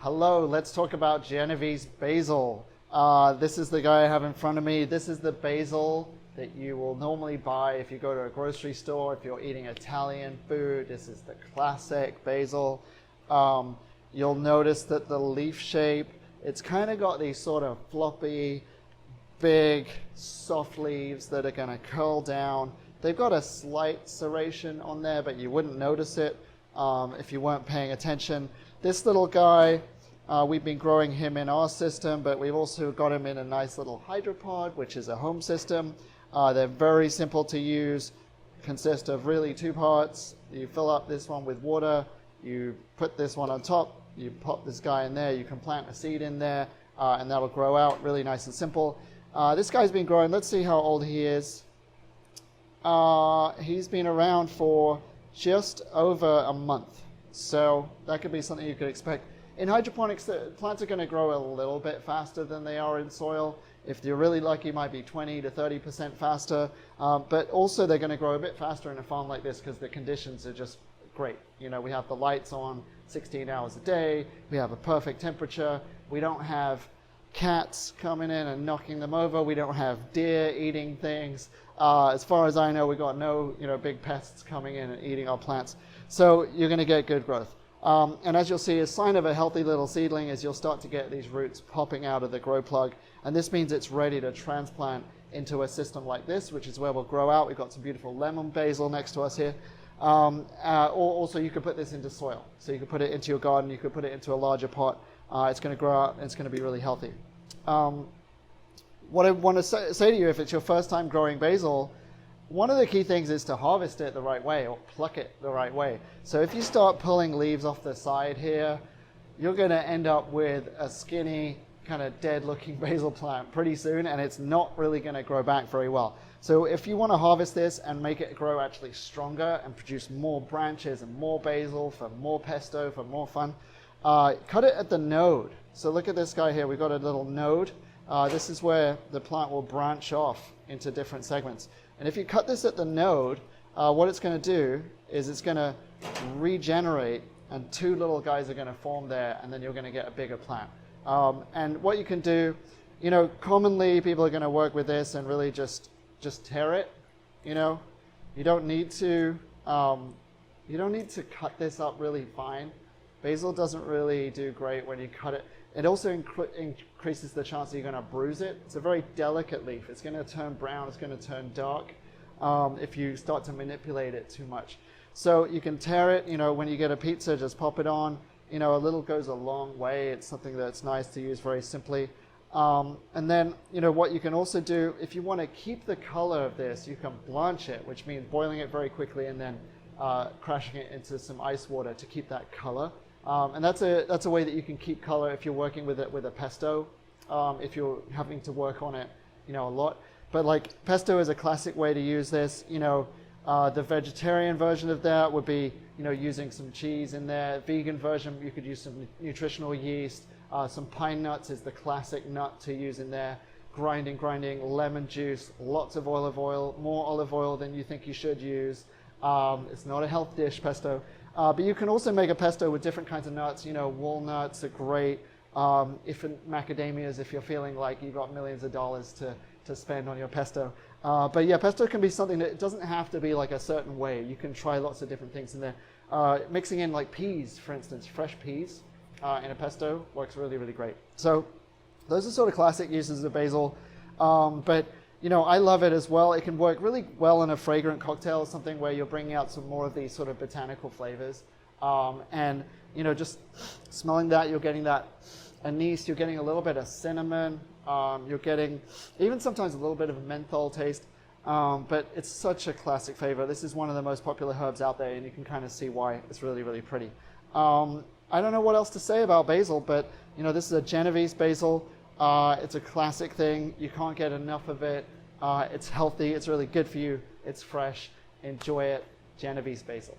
Hello, let's talk about Genovese Basil. This is the guy I have in front of me. This is the basil that you will normally buy if you go to a grocery store, if you're eating Italian food. This is the classic basil. You'll notice that the leaf shape, it's kind of got these sort of floppy, big, soft leaves that are going to curl down. They've got a slight serration on there, but you wouldn't notice it if you weren't paying attention. This little guy, we've been growing him in our system, but we've also got him in a nice little hydropod, which is a home system. They're very simple to use, consist of really two parts. You fill up this one with water, you put this one on top, you pop this guy in there, you can plant a seed in there, and that'll grow out really nice and simple. This guy's been growing, let's see how old he is. He's been around for just over a month, so that could be something you could expect. In hydroponics, the plants are going to grow a little bit faster than they are in soil. If you're really lucky, it might be 20 to 30% faster, but also they're going to grow a bit faster in a farm like this because the conditions are just great. You know, we have the lights on 16 hours a day, we have a perfect temperature, we don't have cats coming in and knocking them over, we don't have deer eating things. As far as I know, we got no big pests coming in and eating our plants. So you're going to get good growth. And as you'll see, a sign of a healthy little seedling is you'll start to get these roots popping out of the grow plug. And this means it's ready to transplant into a system like this, which is where we'll grow out. We've got some beautiful lemon basil next to us here. Or also you could put this into soil. So you could put it into your garden, you could put it into a larger pot. It's going to grow out and it's going to be really healthy. What I want to say to you, if it's your first time growing basil, one of the key things is to harvest it the right way or pluck it the right way. So if you start pulling leaves off the side here, you're going to end up with a skinny, kind of dead looking basil plant pretty soon, and it's not really going to grow back very well. So if you want to harvest this and make it grow actually stronger and produce more branches and more basil for more pesto, for more fun, cut it at the node. So look at this guy here, we've got a little node. This is where the plant will branch off into different segments. And if you cut this at the node, what it's going to do is it's going to regenerate, and two little guys are going to form there, and then you're going to get a bigger plant. And what you can do, commonly people are going to work with this and really just tear it. You don't need to cut this up really fine. Basil doesn't really do great when you cut it. It also increases the chance that you're going to bruise it. It's a very delicate leaf. It's going to turn brown. It's going to turn dark if you start to manipulate it too much. So you can tear it. When you get a pizza, just pop it on. A little goes a long way. It's something that's nice to use very simply. And then, what you can also do, if you want to keep the color of this, you can blanch it, which means boiling it very quickly and then crashing it into some ice water to keep that color. And that's a way that you can keep color if you're working with it with a pesto, if you're having to work on it, a lot. But like pesto is a classic way to use this. The vegetarian version of that would be, using some cheese in there. Vegan version, you could use some nutritional yeast. Some pine nuts is the classic nut to use in there. Grinding, lemon juice, lots of olive oil, more olive oil than you think you should use. It's not a health dish, pesto. But you can also make a pesto with different kinds of nuts. Walnuts are great. Macadamias, if you're feeling like you've got millions of dollars to spend on your pesto. But yeah, pesto can be something that it doesn't have to be like a certain way. You can try lots of different things in there. Mixing in like peas, for instance, fresh peas in a pesto works really, really great. So those are sort of classic uses of basil. But I love it as well. It can work really well in a fragrant cocktail, something where you're bringing out some more of these sort of botanical flavors. And just smelling that, you're getting that anise, you're getting a little bit of cinnamon, you're getting even sometimes a little bit of a menthol taste. But it's such a classic flavor. This is one of the most popular herbs out there, and you can kind of see why it's really, really pretty. I don't know what else to say about basil, but this is a Genovese basil. It's a classic thing. You can't get enough of it. It's healthy. It's really good for you. It's fresh. Enjoy it. Genovese basil.